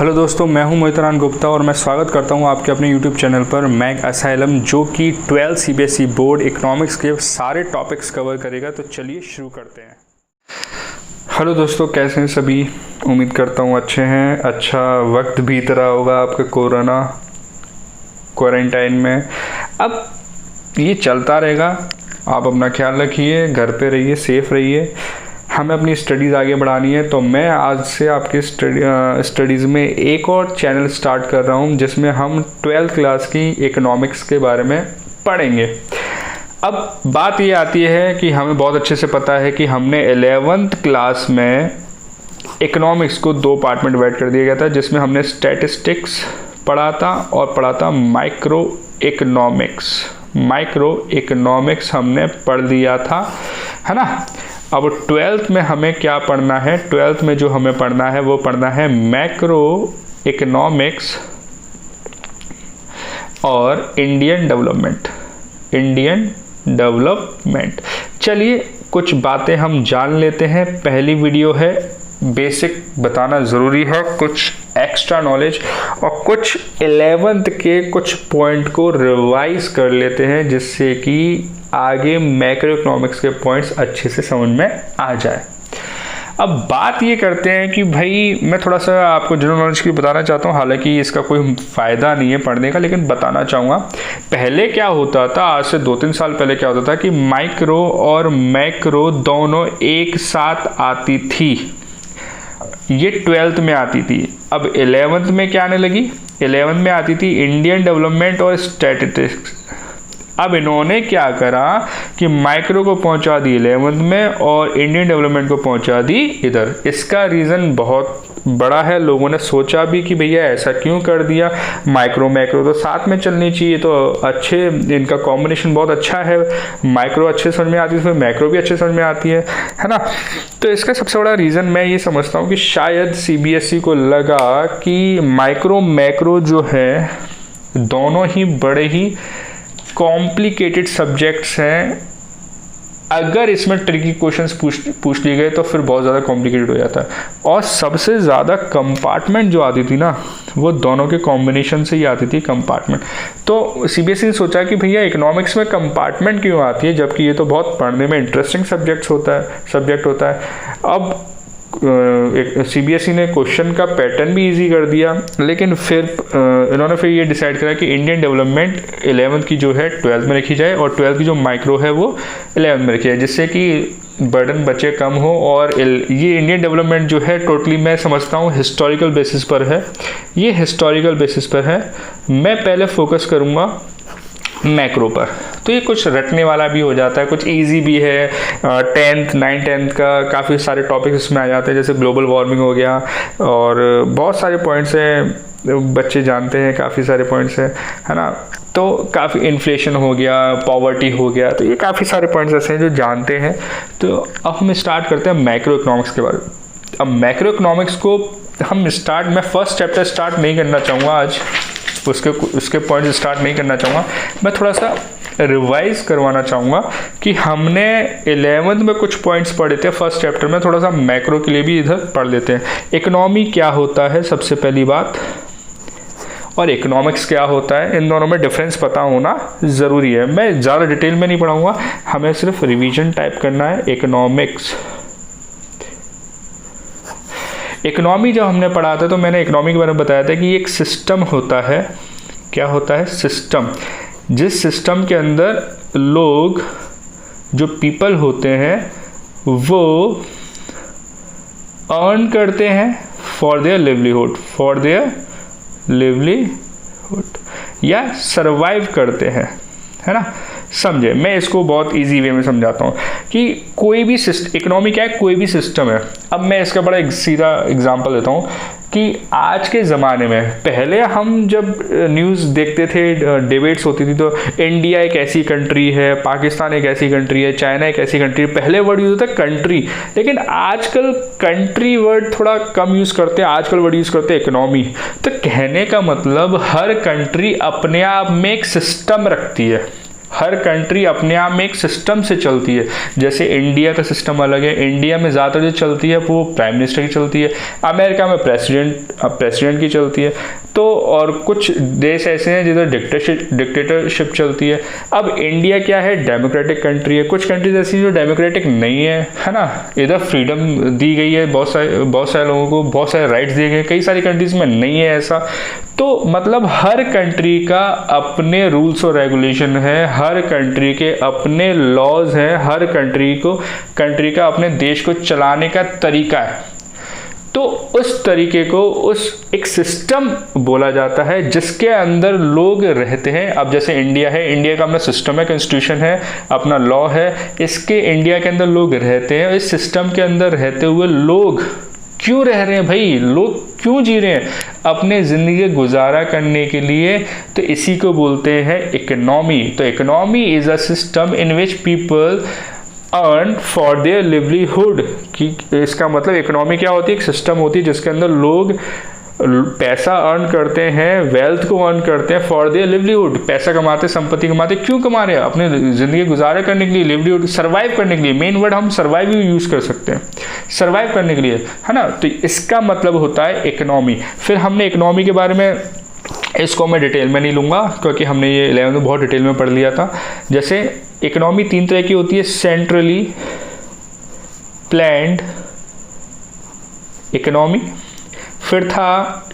Hello दोस्तों, मैं हूं मोहितरान गुप्ता और मैं स्वागत करता हूं आपके अपने यूट्यूब चैनल पर मैग असाइलम, जो कि 12 सीबीएसई बोर्ड इकोनॉमिक्स के सारे टॉपिक्स कवर करेगा। तो चलिए शुरू करते हैं। हेलो दोस्तों, कैसे हैं सभी? उम्मीद करता हूं अच्छे हैं। अच्छा वक्त बीत रहा होगा आपके कोरोना क्वारंटाइन में। अब ये चलता रहेगा, आप अपना ख्याल रखिए, घर पे रहिए, सेफ रहिए। हमें अपनी स्टडीज़ आगे बढ़ानी है, तो मैं आज से आपके स्टडीज़ में एक और चैनल स्टार्ट कर रहा हूँ जिसमें हम 12th क्लास की इकोनॉमिक्स के बारे में पढ़ेंगे। अब बात ये आती है कि हमें बहुत अच्छे से पता है कि हमने 11th क्लास में इकोनॉमिक्स को 2 पार्ट में डिवाइड कर दिया गया था, जिसमें हमने स्टैटिस्टिक्स पढ़ा था और पढ़ा था माइक्रो इकोनॉमिक्स हमने पढ़ लिया था, है ना। अब 12th में हमें क्या पढ़ना है? 12th में जो हमें पढ़ना है वो पढ़ना है मैक्रो इकोनॉमिक्स और इंडियन डेवलपमेंट। चलिए कुछ बातें हम जान लेते हैं। पहली वीडियो है, बेसिक बताना ज़रूरी है, कुछ एक्स्ट्रा नॉलेज और कुछ 11th के कुछ पॉइंट को रिवाइज कर लेते हैं, जिससे कि आगे मैक्रो इकोनॉमिक्स के पॉइंट्स अच्छे से समझ में आ जाए। अब बात ये करते हैं कि भाई मैं थोड़ा सा आपको जनरल नॉलेज की बताना चाहता हूँ, हालांकि इसका कोई फ़ायदा नहीं है पढ़ने का, लेकिन बताना चाहूँगा। पहले क्या होता था, आज से 2-3 साल पहले क्या होता था कि माइक्रो और मैक्रो दोनों एक साथ आती थी। ये 12th में आती थी। अब 11th में क्या आने लगी? 11th में आती थी इंडियन डेवलपमेंट और स्टैटिस्टिक्स। अब इन्होंने क्या करा कि माइक्रो को पहुंचा दी 11th में और इंडियन डेवलपमेंट को पहुंचा दी इधर। इसका रीज़न बहुत बड़ा है। लोगों ने सोचा भी कि भैया ऐसा क्यों कर दिया, मैक्रो तो साथ में चलनी चाहिए, तो अच्छे इनका कॉम्बिनेशन बहुत अच्छा है। माइक्रो अच्छे समझ में आती है, फिर मैक्रो भी अच्छे समझ में आती है ना। तो इसका सबसे बड़ा रीज़न मैं ये समझता हूँ कि शायद सीबीएसई को लगा कि मैक्रो जो है दोनों ही बड़े ही कॉम्प्लिकेटेड सब्जेक्ट्स हैं। अगर इसमें ट्रिकी क्वेश्चंस पूछ लिए गए तो फिर बहुत ज़्यादा कॉम्प्लिकेटेड हो जाता है। और सबसे ज़्यादा कंपार्टमेंट जो आती थी ना, वो दोनों के कॉम्बिनेशन से ही आती थी कंपार्टमेंट। तो सीबीएसई ने सोचा कि भैया इकोनॉमिक्स में कंपार्टमेंट क्यों आती है, जबकि ये तो बहुत पढ़ने में इंटरेस्टिंग सब्जेक्ट होता है। अब सीबीएसई ने क्वेश्चन का पैटर्न भी इजी कर दिया, लेकिन फिर इन्होंने फिर ये डिसाइड करा कि इंडियन डेवलपमेंट 11th की जो है 12th में रखी जाए और 12th की जो माइक्रो है वो 11th में रखी जाए, जिससे कि बर्डन बचे कम हो। और ये इंडियन डेवलपमेंट जो है टोटली मैं समझता हूँ हिस्टोरिकल बेसिस पर है। ये हिस्टोरिकल बेसिस पर है। मैं पहले फोकस करूँगा मैक्रो पर, तो ये कुछ रटने वाला भी हो जाता है, कुछ इजी भी है। 10th 9th का काफ़ी सारे टॉपिक्स इसमें आ जाते हैं, जैसे ग्लोबल वार्मिंग हो गया और बहुत सारे पॉइंट्स हैं, बच्चे जानते हैं, काफ़ी सारे पॉइंट्स हैं, है ना। तो काफ़ी इन्फ्लेशन हो गया, पॉवर्टी हो गया, तो ये काफ़ी सारे पॉइंट्स ऐसे हैं जो जानते हैं। तो अब हम स्टार्ट करते हैं मैक्रो इकोनॉमिक्स के बारे में। अब मैक्रो इकोनॉमिक्स को मैं फर्स्ट चैप्टर स्टार्ट नहीं करना चाहूँगा आज, उसके पॉइंट स्टार्ट नहीं करना चाहूँगा। मैं थोड़ा सा रिवाइज करवाना चाहूँगा कि हमने 11th में कुछ पॉइंट्स पढ़े थे फर्स्ट चैप्टर में, थोड़ा सा मैक्रो के लिए भी इधर पढ़ लेते हैं। इकोनॉमी क्या होता है सबसे पहली बात, और इकोनॉमिक्स क्या होता है, इन दोनों में डिफरेंस पता होना ज़रूरी है। मैं ज़्यादा डिटेल में नहीं पढ़ाऊँगा, हमें सिर्फ रिविजन टाइप करना है। इकोनॉमी जब हमने पढ़ा था तो मैंने इकोनॉमी के बारे में बताया था कि एक सिस्टम होता है। क्या होता है? सिस्टम। जिस सिस्टम के अंदर लोग, जो पीपल होते हैं, वो अर्न करते हैं फॉर देयर लिवलीहुड या सरवाइव करते हैं, है ना। समझे? मैं इसको बहुत इजी वे में समझाता हूँ कि कोई भी इकोनॉमी क्या है, कोई भी सिस्टम है। अब मैं इसका बड़ा सीधा एग्जांपल देता हूँ कि आज के ज़माने में, पहले हम जब न्यूज़ देखते थे, डिबेट्स होती थी, तो इंडिया एक ऐसी कंट्री है, पाकिस्तान एक ऐसी कंट्री है, चाइना एक ऐसी कंट्री है। पहले वर्ड यूज़ होता है कंट्री, लेकिन आजकल कंट्री वर्ड थोड़ा कम यूज़ करते हैं, आजकल वर्ड यूज़ करते हैं इकोनॉमी। तो कहने का मतलब हर कंट्री अपने आप में एक सिस्टम रखती है, हर कंट्री अपने आप में एक सिस्टम से चलती है। जैसे इंडिया का सिस्टम अलग है, इंडिया में ज़्यादातर जो चलती है वो प्राइम मिनिस्टर की चलती है, अमेरिका में प्रेसिडेंट की चलती है। तो और कुछ देश ऐसे हैं जिधर डिक्टेटरशिप चलती है। अब इंडिया क्या है, डेमोक्रेटिक कंट्री है। कुछ कंट्रीज ऐसी जो डेमोक्रेटिक नहीं है ना, इधर फ्रीडम दी गई है बहुत सारे लोगों को, बहुत सारे राइट्स दिए गए, कई सारी कंट्रीज में नहीं है ऐसा। तो मतलब हर कंट्री का अपने रूल्स और रेगुलेशन है, हर कंट्री के अपने लॉज हैं, हर कंट्री का अपने देश को चलाने का तरीका है। तो उस तरीके को एक सिस्टम बोला जाता है जिसके अंदर लोग रहते हैं। अब जैसे इंडिया है, इंडिया का अपना सिस्टम है, कॉन्स्टिट्यूशन है, अपना लॉ है, इसके इंडिया के अंदर लोग रहते हैं। इस सिस्टम के अंदर रहते हुए लोग क्यों रह रहे हैं भाई, लोग क्यों जी रहे हैं, अपने ज़िंदगी गुजारा करने के लिए। तो इसी को बोलते हैं इकोनॉमी। तो economy is a system in which people earn for their livelihood. कि इसका मतलब इकोनॉमी क्या होती है, एक सिस्टम होती है जिसके अंदर लोग पैसा अर्न करते हैं, वेल्थ को अर्न करते हैं फॉर देयर लिवलीहुड। पैसा कमाते, संपत्ति कमाते, क्यों कमा रहे हैं, अपने ज़िंदगी गुजारा करने के लिए, लिवलीहुड सर्वाइव करने के लिए। मेन वर्ड हम सर्वाइव भी यूज़ कर सकते हैं, सर्वाइव करने के लिए, है ना। तो इसका मतलब होता है इकोनॉमी। फिर हमने इकोनॉमी के बारे में, इसको मैं डिटेल में नहीं लूँगा क्योंकि हमने ये 11th में बहुत डिटेल में पढ़ लिया था। जैसे इकोनॉमी 3 तरह की होती है, सेंट्रली प्लान्ड इकोनॉमी, फिर था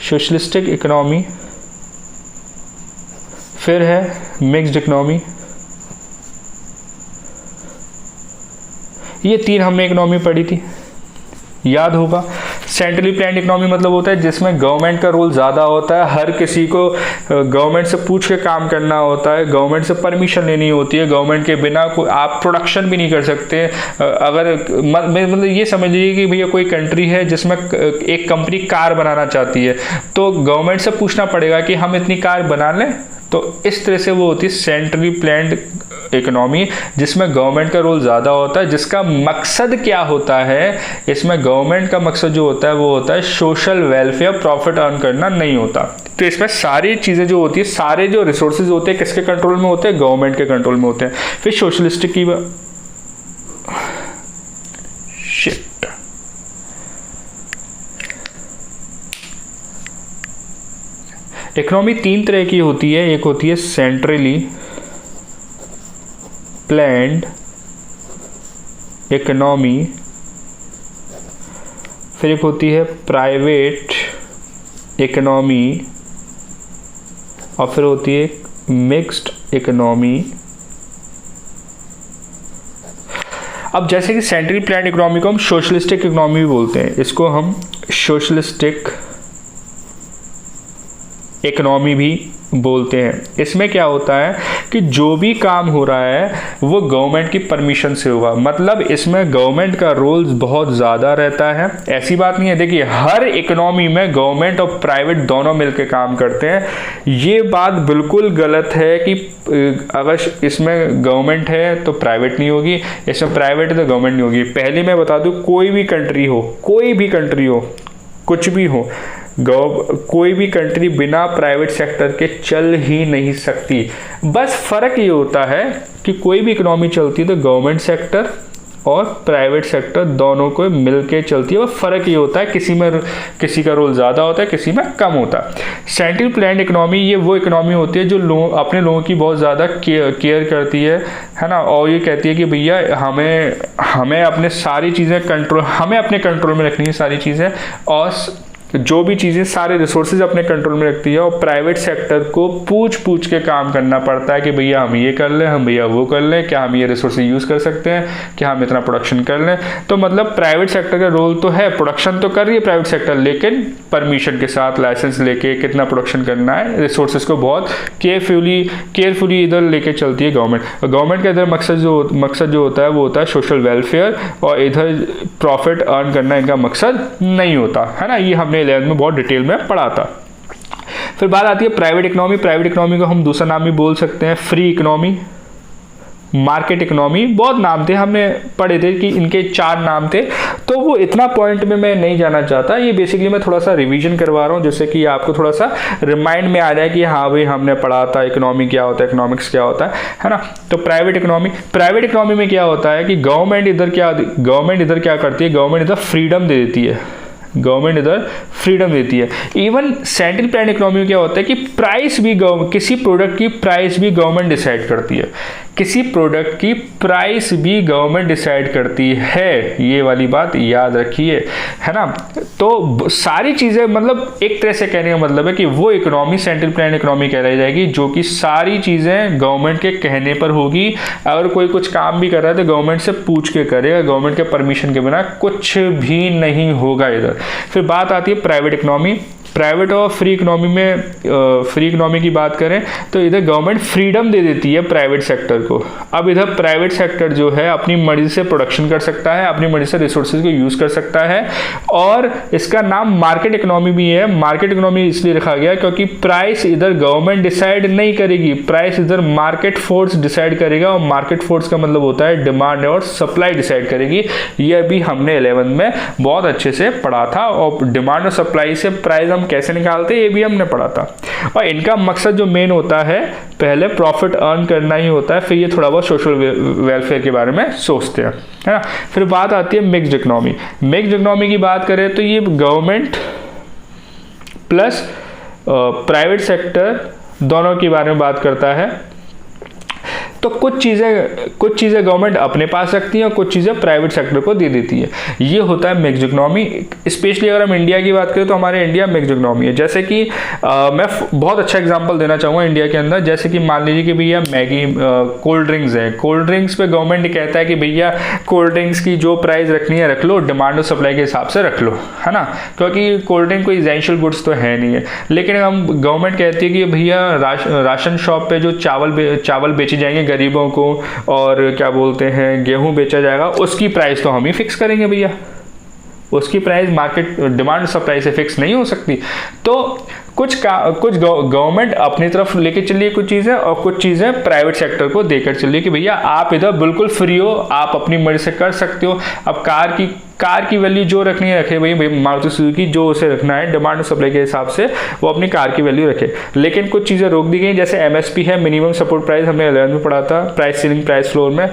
सोशलिस्टिक इकोनॉमी, फिर है मिक्स्ड इकोनॉमी। ये 3 हमने इकोनॉमी पढ़ी थी, याद होगा। सेंट्रली प्लान्ड इकोनॉमी मतलब होता है जिसमें गवर्नमेंट का रोल ज़्यादा होता है, हर किसी को गवर्नमेंट से पूछ के काम करना होता है, गवर्नमेंट से परमिशन लेनी होती है, गवर्नमेंट के बिना कोई आप प्रोडक्शन भी नहीं कर सकते। अगर मतलब ये समझ लीजिए कि भैया कोई कंट्री है जिसमें एक कंपनी कार बनाना चाहती है, तो गवर्नमेंट से पूछना पड़ेगा कि हम इतनी कार बना लें। तो इस तरह से वो होती है सेंट्रली प्लान्ड इकोनॉमी, जिसमें गवर्नमेंट का रोल ज़्यादा होता है, जिसका मकसद क्या होता है, इसमें गवर्नमेंट का मकसद जो होता है वो होता है सोशल वेलफेयर, प्रॉफिट अर्न करना नहीं होता। तो इसमें सारी चीज़ें जो होती है, सारे जो रिसोर्सेज होते हैं किसके कंट्रोल में होते हैं, गवर्नमेंट के कंट्रोल में होते हैं। फिर सोशलिस्टिक की इकोनॉमी 3 तरह की होती है, एक होती है सेंट्रली प्लान्ड इकोनॉमी, फिर एक होती है प्राइवेट इकोनॉमी, और फिर होती है मिक्स्ड इकोनॉमी। अब जैसे कि सेंट्रली प्लान्ड इकोनॉमी को हम सोशलिस्टिक इकोनॉमी भी बोलते हैं, इसको हम सोशलिस्टिक इकोनॉमी भी बोलते हैं। इसमें क्या होता है कि जो भी काम हो रहा है वो गवर्नमेंट की परमिशन से होगा, मतलब इसमें गवर्नमेंट का रोल बहुत ज़्यादा रहता है। ऐसी बात नहीं है, देखिए हर इकोनॉमी में गवर्नमेंट और प्राइवेट दोनों मिलकर काम करते हैं। ये बात बिल्कुल गलत है कि अगर इसमें गवर्नमेंट है तो प्राइवेट नहीं होगी, इसमें प्राइवेट है तो गवर्नमेंट नहीं होगी। पहले मैं बता दूँ, कोई भी कंट्री हो, कुछ भी हो, कोई भी कंट्री बिना प्राइवेट सेक्टर के चल ही नहीं सकती। बस फ़र्क ये होता है कि कोई भी इकोनॉमी चलती है तो गवर्नमेंट सेक्टर और प्राइवेट सेक्टर दोनों को मिलके चलती है। और फ़र्क ये होता है किसी का रोल ज़्यादा होता है, किसी में कम होता है। सेंट्रल प्लान्ड इकोनॉमी ये वो इकोनॉमी होती है जो अपने लोगों की बहुत ज़्यादा केयर करती है ना, और ये कहती है कि भैया हमें अपने सारी चीज़ें हमें अपने कंट्रोल में रखनी है सारी चीज़ें, और जो भी चीज़ें सारे रिसोर्सेज अपने कंट्रोल में रखती है। और प्राइवेट सेक्टर को पूछ के काम करना पड़ता है कि भैया हम ये कर लें, हम भैया वो कर लें, क्या हम ये रिसोर्सेज यूज़ कर सकते हैं, क्या हम इतना प्रोडक्शन कर लें। तो मतलब प्राइवेट सेक्टर का रोल तो है, प्रोडक्शन तो कर रही है प्राइवेट सेक्टर, लेकिन परमिशन के साथ लाइसेंस लेके कितना प्रोडक्शन करना है, रिसोर्सेज को बहुत केयरफुली इधर लेके चलती है गवर्नमेंट। गवर्नमेंट का इधर मकसद जो होता है वो होता है सोशल वेलफेयर, और इधर प्रॉफिट अर्न करना इनका मकसद नहीं होता है ना। ये हमने 11th में बहुत डिटेल में पढ़ा था। फिर बात आती है प्राइवेट इकोनॉमी। प्राइवेट इकोनॉमी को हम दूसरा नाम भी बोल सकते हैं फ्री इकोनॉमी। मार्केट इकोनॉमी, बहुत नाम थे, हमने पढ़े थे कि इनके 4 नाम थे, तो वो इतना पॉइंट में मैं नहीं जाना चाहता। ये बेसिकली मैं थोड़ा सा रिवीजन करवा रहा हूँ जिससे कि आपको थोड़ा सा रिमाइंड में आ जाए कि हाँ भाई हमने पढ़ा था इकोनॉमी क्या होता है, इकोनॉमिक्स क्या होता है ना। तो प्राइवेट इकोनॉमी में क्या होता है कि गवर्नमेंट इधर क्या करती है, गवर्नमेंट इधर फ्रीडम दे देती है, गवर्नमेंट इधर फ्रीडम देती है। इवन सेंट्रल प्लान इकोनॉमी में क्या होता है कि प्राइस भी किसी प्रोडक्ट की प्राइस भी गवर्नमेंट डिसाइड करती है, किसी प्रोडक्ट की प्राइस भी गवर्नमेंट डिसाइड करती है, ये वाली बात याद रखिए, है ना। तो सारी चीज़ें मतलब एक तरह से कहने का मतलब है कि वो इकोनॉमी सेंट्रल प्लान इकोनॉमी कहलाई जाएगी जो कि सारी चीज़ें गवर्नमेंट के कहने पर होगी। अगर कोई कुछ काम भी कर रहा है तो गवर्नमेंट से पूछ के करेगा, गवर्नमेंट के परमिशन के बिना कुछ भी नहीं होगा इधर। फिर बात आती है प्राइवेट इकोनॉमी। प्राइवेट और फ्री इकोनॉमी में फ्री इकोनॉमी की बात करें तो इधर गवर्नमेंट फ्रीडम दे देती है प्राइवेट सेक्टर को। अब इधर प्राइवेट सेक्टर जो है अपनी मर्जी से प्रोडक्शन कर सकता है, अपनी मर्जी से रिसोर्सेज को यूज कर सकता है, और इसका नाम मार्केट इकोनॉमी भी है। मार्केट इकोनॉमी इसलिए रखा गया क्योंकि प्राइस इधर गवर्नमेंट डिसाइड नहीं करेगी, प्राइस इधर मार्केट फोर्स डिसाइड करेगा, और मार्केट फोर्स का मतलब होता है डिमांड और सप्लाई डिसाइड करेगी। यह भी हमने 11th में बहुत अच्छे से पढ़ा था, और डिमांड और सप्लाई से प्राइस हम कैसे निकालते हैं ये भी हमने पढ़ा था। और इनका मकसद जो मेन होता है पहले प्रॉफिट अर्न करना ही होता है, फिर ये थोड़ा बहुत सोशल वेलफेयर के बारे में सोचते हैं, है ना। फिर बात आती है मिक्स्ड इकोनॉमी। मिक्स्ड इकोनॉमी की बात करें तो ये गवर्नमेंट प्लस प्राइवेट सेक्टर दोनों के बारे में बात करता है। तो कुछ चीज़ें गवर्नमेंट अपने पास रखती है और कुछ चीज़ें प्राइवेट सेक्टर को दे देती है, ये होता है मिक्स्ड इकोनॉमी। स्पेशली अगर हम इंडिया की बात करें तो हमारे इंडिया मिक्स्ड इकोनॉमी है। जैसे कि मैं बहुत अच्छा एग्जांपल देना चाहूँगा इंडिया के अंदर, जैसे कि मान लीजिए कि भैया मैगी कोल्ड ड्रिंक्स है, कोल्ड ड्रिंक्स पे गवर्नमेंट कहता है कि भैया कोल्ड ड्रिंक्स की जो प्राइस रखनी है रख लो, डिमांड और सप्लाई के हिसाब से रख लो, है ना, क्योंकि कोल्ड ड्रिंक कोई एसेंशियल गुड्स तो है नहीं है। लेकिन हम गवर्नमेंट कहती है कि भैया राशन शॉप पे जो चावल बेचे जाएंगे गरीबों को, और क्या बोलते हैं गेहूं बेचा जाएगा, उसकी प्राइस तो हम ही फिक्स करेंगे भैया, उसकी प्राइस मार्केट डिमांड सप्लाई से फिक्स नहीं हो सकती। तो कुछ गवर्नमेंट अपनी तरफ लेके चलिए कुछ चीज़ें, और कुछ चीज़ें प्राइवेट सेक्टर को देकर चलिए कि भैया आप इधर बिल्कुल फ्री हो, आप अपनी मर्जी से कर सकते हो। अब कार की वैल्यू जो रखनी है रखे, भाई मारुति सुजुकी जो उसे रखना है डिमांड और सप्लाई के हिसाब से वो अपनी कार की वैल्यू रखे। लेकिन कुछ चीज़ें रोक दी गई, जैसे MSP है, मिनिमम सपोर्ट प्राइस, हमने 11th में पढ़ा था, प्राइस सीलिंग प्राइस फ्लोर में।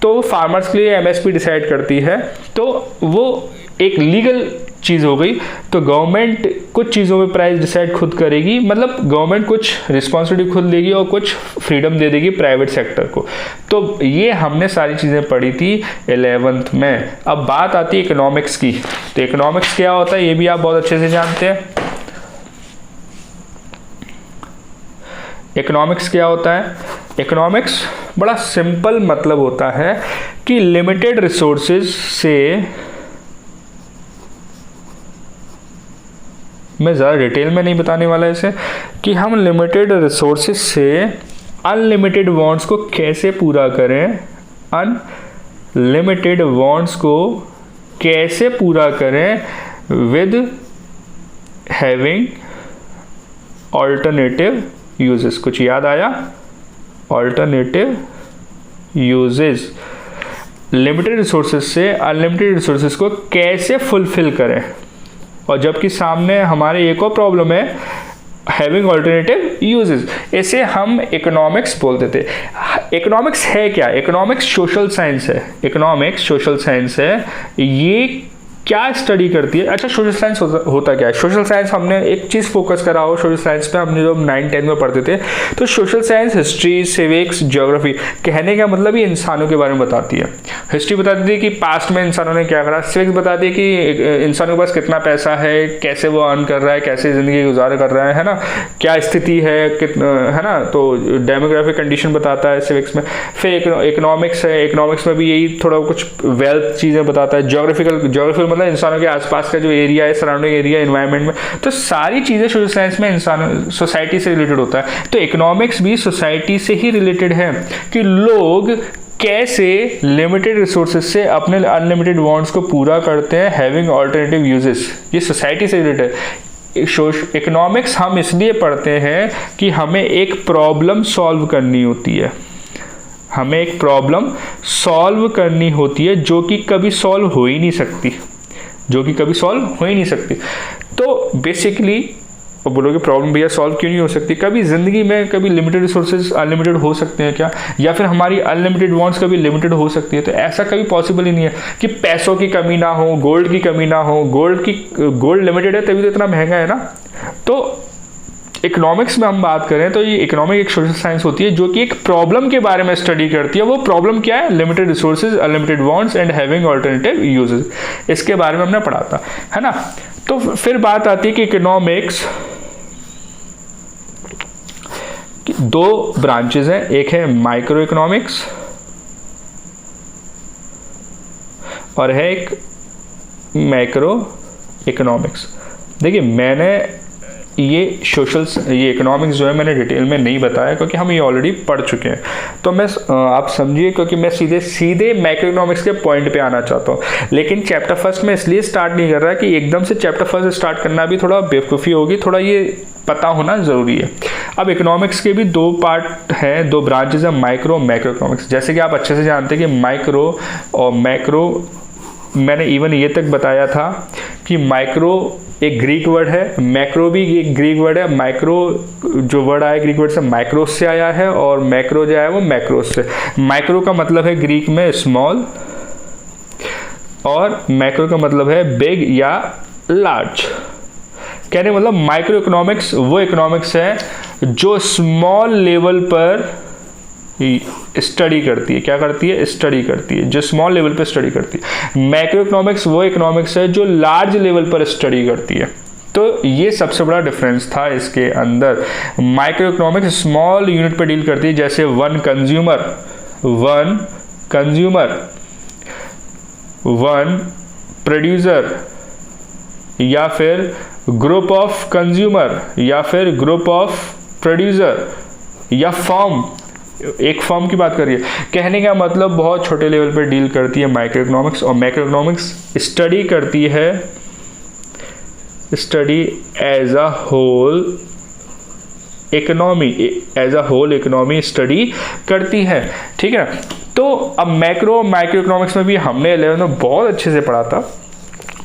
तो फार्मर्स के लिए MSP डिसाइड करती है, तो वो एक लीगल चीज़ हो गई। तो गवर्नमेंट कुछ चीज़ों में प्राइस डिसाइड खुद करेगी, मतलब गवर्नमेंट कुछ रिस्पॉन्सिबिलिटी खुद लेगी और कुछ फ्रीडम दे देगी प्राइवेट सेक्टर को। तो ये हमने सारी चीज़ें पढ़ी थी 11th में। अब बात आती है इकोनॉमिक्स की। तो इकोनॉमिक्स क्या होता है ये भी आप बहुत अच्छे से जानते हैं। इकोनॉमिक्स क्या होता है? इकोनॉमिक्स बड़ा सिंपल मतलब होता है कि लिमिटेड रिसोर्सेज से, मैं ज़्यादा डिटेल में नहीं बताने वाला इसे, कि हम लिमिटेड रिसोर्सेज से अनलिमिटेड वांट्स को कैसे पूरा करें, अनलिमिटेड वांट्स को कैसे पूरा करें विद हैविंग ऑल्टरनेटिव यूजेस। कुछ याद आया? Alternative uses. लिमिटेड रिसोर्सेज से अनलिमिटेड रिसोर्सेज को कैसे फुलफिल करें, और जबकि सामने हमारे एक और प्रॉब्लम है हैविंग ऑल्टरनेटिव यूजेस। इसे हम इकोनॉमिक्स बोलते थे। इकोनॉमिक्स है क्या? इकोनॉमिक्स सोशल साइंस है। इकोनॉमिक्स सोशल साइंस है। ये क्या स्टडी करती है? अच्छा, सोशल साइंस होता क्या है? सोशल साइंस हमने एक चीज़ फोकस करा हो सोशल साइंस पे, हमने जो 9-10 में पढ़ते थे। तो social science history, civics, geography, कहने का मतलब ये इंसानों के बारे में बताती है। हिस्ट्री बताती है कि पास्ट में इंसानों ने क्या करा, सिविक्स बताती है कि इंसानों के पास कितना पैसा है, कैसे वो अर्न कर रहा है, कैसे ज़िंदगी गुजारा कर रहा है ना, क्या स्थिति है, कितना, है ना। तो डेमोग्राफिक कंडीशन बताता है सिविक्स में। फिर इकोनॉमिक्स है, इकोनॉमिक्स में भी यही थोड़ा कुछ वेल्थ चीज़ें बताता है। ज्योग्राफिकल मतलब इंसानों के आसपास का जो एरिया है, सराउंडिंग एरिया, एनवायरनमेंट में, तो सारी चीज़ें सोशल साइंस में इंसान सोसाइटी से रिलेटेड होता है। तो इकोनॉमिक्स भी सोसाइटी से ही रिलेटेड है कि लोग कैसे लिमिटेड रिसोर्सेज से अपने अनलिमिटेड वांट्स को पूरा करते हैं, हैविंग ऑल्टरनेटिव यूजेस। ये सोसाइटी से रिलेटेड है। इकोनॉमिक्स हम इसलिए पढ़ते हैं कि हमें एक प्रॉब्लम सॉल्व करनी होती है, हमें एक प्रॉब्लम सॉल्व करनी होती है जो कि कभी सॉल्व हो ही नहीं सकती, जो कि कभी सॉल्व हो ही नहीं सकती। तो बेसिकली वो बोलोगे प्रॉब्लम भैया सॉल्व क्यों नहीं हो सकती? कभी ज़िंदगी में कभी लिमिटेड रिसोर्सेज अनलिमिटेड हो सकते हैं क्या? या फिर हमारी अनलिमिटेड वांट्स कभी लिमिटेड हो सकती है? तो ऐसा कभी पॉसिबल ही नहीं है कि पैसों की कमी ना हो, गोल्ड की कमी ना हो। गोल्ड लिमिटेड है तभी तो इतना महंगा है ना। तो इकोनॉमिक्स में हम बात करें तो ये इकोनॉमिक एक सोशल साइंस होती है जो कि एक प्रॉब्लम के बारे में स्टडी करती है। वो प्रॉब्लम क्या है? Limited resources, unlimited wants and having alternative uses. इसके बारे में हमने पढ़ा था, है ना। तो फिर बात आती है कि इकोनॉमिक्स दो ब्रांचेस हैं, एक है माइक्रो इकोनॉमिक्स और है एक मैक्रो इकोनॉमिक्स। देखिए मैंने ये इकोनॉमिक्स जो है मैंने डिटेल में नहीं बताया क्योंकि हम ये ऑलरेडी पढ़ चुके हैं। तो मैं आप समझिए क्योंकि मैं सीधे मैक्रो इकोनॉमिक्स के पॉइंट पे आना चाहता हूँ। लेकिन चैप्टर फर्स्ट में इसलिए स्टार्ट नहीं कर रहा कि एकदम से चैप्टर फर्स्ट स्टार्ट करना भी थोड़ा बेवकूफ़ी होगी, थोड़ा ये पता होना ज़रूरी है। अब इकोनॉमिक्स के भी दो पार्ट हैं, दो ब्रांचेज हैं, माइक्रो मैक्रो इकोनॉमिक्स। जैसे कि आप अच्छे से जानते हैं कि माइक्रो और मैक्रो, मैंने इवन ये तक बताया था कि माइक्रो एक ग्रीक वर्ड है, मैक्रो भी एक ग्रीक वर्ड है। माइक्रो जो वर्ड आया ग्रीक वर्ड से माइक्रोस से आया है और मैक्रो जो आया वो मैक्रोस से। माइक्रो का मतलब है ग्रीक में स्मॉल और मैक्रो का मतलब है बिग या लार्ज। कहने मतलब माइक्रो इकोनॉमिक्स वो इकोनॉमिक्स है जो स्मॉल लेवल पर स्टडी करती है। क्या करती है? स्टडी करती है, जो स्मॉल लेवल पर स्टडी करती है। मैक्रो इकोनॉमिक्स वो इकोनॉमिक्स है जो लार्ज लेवल पर स्टडी करती है। तो ये सबसे बड़ा डिफरेंस था इसके अंदर। माइक्रो इकोनॉमिक्स स्मॉल यूनिट पर डील करती है, जैसे वन कंज्यूमर, वन प्रोड्यूसर, या फिर ग्रुप ऑफ कंज्यूमर, या फिर ग्रुप ऑफ प्रोड्यूसर, या फर्म, एक फर्म की बात करिए। कहने का मतलब बहुत छोटे लेवल पर डील करती है माइक्रो इकोनॉमिक्स। और मैक्रो इकोनॉमिक्स स्टडी करती है, study as a whole economy study करती है, ठीक है। तो अब मैक्रो इकोनॉमिक्स में भी हमने 11 में बहुत अच्छे से पढ़ा था।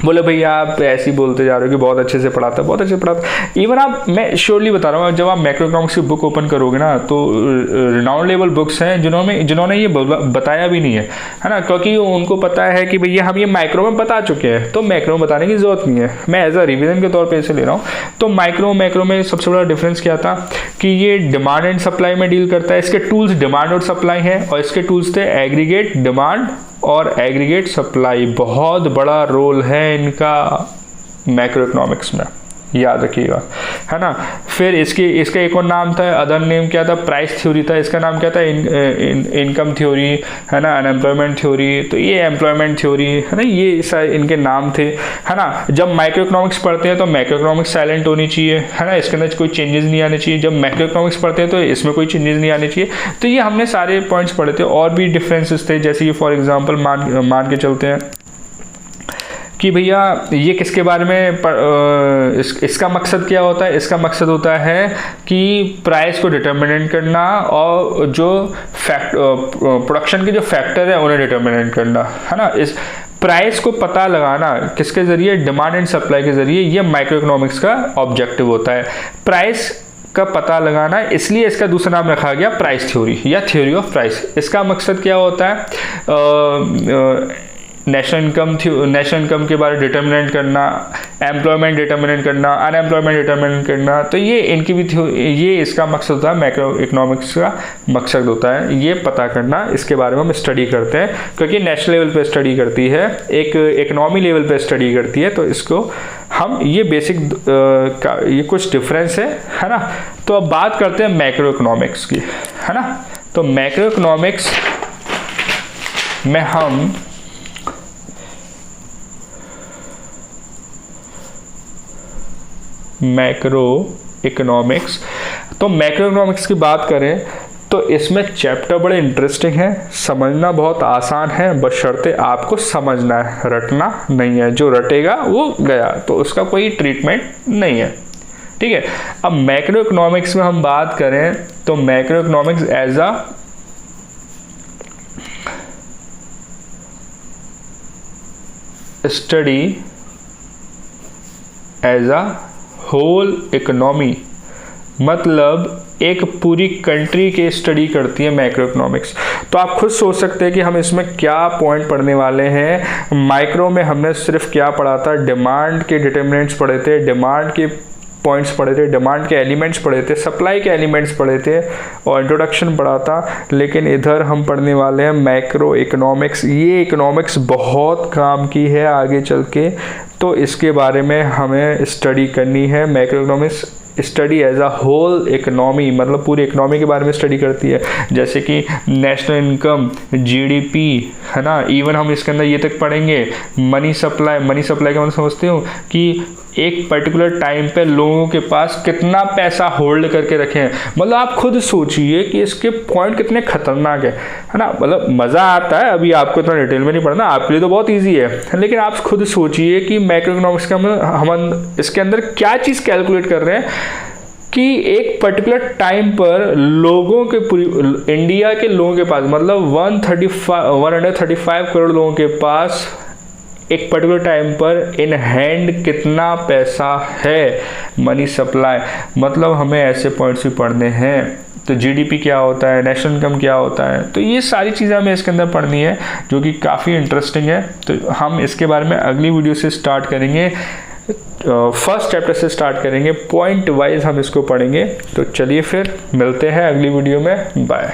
बोले भैया आप ऐसे ही बोलते जा रहे हो कि बहुत अच्छे से पढ़ाता, बहुत अच्छे से पढ़ाता। इवन आप, मैं श्योरली बता रहा हूँ, जब आप मैक्रो इकोनॉमिक्स की बुक ओपन करोगे ना तो रिनाउंड लेवल बुक्स हैं जिन्होंने ये बताया भी नहीं है ना, क्योंकि उनको पता है कि भैया हम ये माइक्रो में बता चुके हैं तो मैक्रो में बताने की जरूरत नहीं है। मैं एज अ रिविजन के तौर पर इसे ले रहा हूँ। तो मैक्रो में सबसे बड़ा डिफरेंस क्या था कि ये डिमांड एंड सप्लाई में डील करता है। इसके टूल्स डिमांड और सप्लाई है और इसके टूल्स थे एग्रीगेट डिमांड और एग्रीगेट सप्लाई। बहुत बड़ा रोल है इनका मैक्रो इकोनॉमिक्स में, याद रखिएगा, है ना। फिर इसका एक और नाम था, अदर नेम क्या था? प्राइस थ्योरी था। इसका नाम क्या था? इनकम थ्योरी, है ना, अनएम्प्लॉयमेंट थ्योरी। तो ये एम्प्लॉयमेंट थ्योरी, है ना, ये सारे इनके नाम थे, है ना। जब माइक्रो इकोनॉमिक्स पढ़ते हैं तो माइक्रो इकोनॉमिक्स साइलेंट होनी चाहिए, है ना, इसके अंदर कोई चेंजेस नहीं आने चाहिए। जब मैक्रो इकोनॉमिक्स पढ़ते हैं तो इसमें कोई चेंजेस नहीं आने चाहिए। तो ये हमने सारे पॉइंट्स पढ़े थे। और भी डिफरेंसेस थे, जैसे कि फॉर एग्जाम्पल मान के चलते हैं कि भैया ये किसके बारे में इसका मकसद क्या होता है? इसका मकसद होता है कि प्राइस को डिटर्मिनेट करना और जो प्रोडक्शन के जो फैक्टर है उन्हें डिटर्मिनेट करना, है ना। इस प्राइस को पता लगाना किसके जरिए? डिमांड एंड सप्लाई के जरिए। ये माइक्रो इकोनॉमिक्स का ऑब्जेक्टिव होता है, प्राइस का पता लगाना। इसलिए इसका दूसरा नाम रखा गया प्राइस थ्योरी या थ्योरी ऑफ प्राइस। इसका मकसद क्या होता है? नेशनल इनकम के बारे में डिटर्मिनेट करना, एम्प्लॉयमेंट डिटर्मिनेट करना, अनएम्प्लॉयमेंट डिटर्मिनेट करना। तो ये इनकी भी ये इसका मकसद होता है, मैक्रो इकोनॉमिक्स का मकसद होता है ये पता करना। इसके बारे में हम स्टडी करते हैं क्योंकि नेशनल लेवल पे स्टडी करती है, एक इकोनॉमी लेवल पे स्टडी करती है। तो इसको हम ये बेसिक ये कुछ डिफरेंस है ना। तो अब बात करते हैं मैक्रो इकोनॉमिक्स की, है ना। तो मैक्रो इकोनॉमिक्स में हम मैक्रो इकोनॉमिक्स, तो मैक्रो इकोनॉमिक्स की बात करें तो इसमें चैप्टर बड़े इंटरेस्टिंग है, समझना बहुत आसान है, बशर्ते आपको समझना है, रटना नहीं है। जो रटेगा वो गया, तो उसका कोई ट्रीटमेंट नहीं है, ठीक है। अब मैक्रो इकोनॉमिक्स में हम बात करें तो macro economics as a study as a whole economy, मतलब एक पूरी कंट्री की स्टडी करती है मैक्रो इकोनॉमिक्स। तो आप खुद सोच सकते हैं कि हम इसमें क्या पॉइंट पढ़ने वाले हैं। माइक्रो में हमने सिर्फ क्या पढ़ा था, डिमांड के डिटर्मिनेंट्स पढ़े थे, डिमांड के पॉइंट्स पढ़े थे, डिमांड के एलिमेंट्स पढ़े थे, सप्लाई के एलिमेंट्स पढ़े थे और इंट्रोडक्शन पढ़ा था। लेकिन इधर हम पढ़ने वाले हैं मैक्रो इकोनॉमिक्स। ये इकोनॉमिक्स बहुत काम की है आगे चल के, तो इसके बारे में हमें स्टडी करनी है। Macro economics study as a whole economy, मतलब पूरी इकोनॉमी के बारे में स्टडी करती है, जैसे कि नेशनल इनकम, जीडीपी, है ना। इवन हम इसके अंदर ये तक पढ़ेंगे मनी सप्लाई। मनी सप्लाई का मतलब समझते हो कि एक पर्टिकुलर टाइम पे लोगों के पास कितना पैसा होल्ड करके रखे हैं। मतलब आप खुद सोचिए कि इसके पॉइंट कितने खतरनाक है ना। मतलब मज़ा आता है, अभी आपको इतना डिटेल में नहीं पढ़ना, आपके लिए तो बहुत ईजी है, लेकिन आप खुद सोचिए कि मैक्रो इकोनॉमिक्स का हम इसके अंदर क्या चीज़ कैलकुलेट कर रहे हैं कि एक पर्टिकुलर टाइम पर लोगों के पूरी इंडिया के लोगों के पास, मतलब 135 करोड़ लोगों के पास एक पर्टिकुलर टाइम पर इन हैंड कितना पैसा है, मनी सप्लाई। मतलब हमें ऐसे पॉइंट्स भी पढ़ने हैं। तो जीडीपी क्या होता है, नेशनल इनकम क्या होता है, तो ये सारी चीज़ें हमें इसके अंदर पढ़नी है, जो कि काफ़ी इंटरेस्टिंग है। तो हम इसके बारे में अगली वीडियो से स्टार्ट करेंगे, फर्स्ट चैप्टर से स्टार्ट करेंगे, पॉइंट वाइज हम इसको पढ़ेंगे। तो चलिए फिर मिलते हैं अगली वीडियो में, बाय।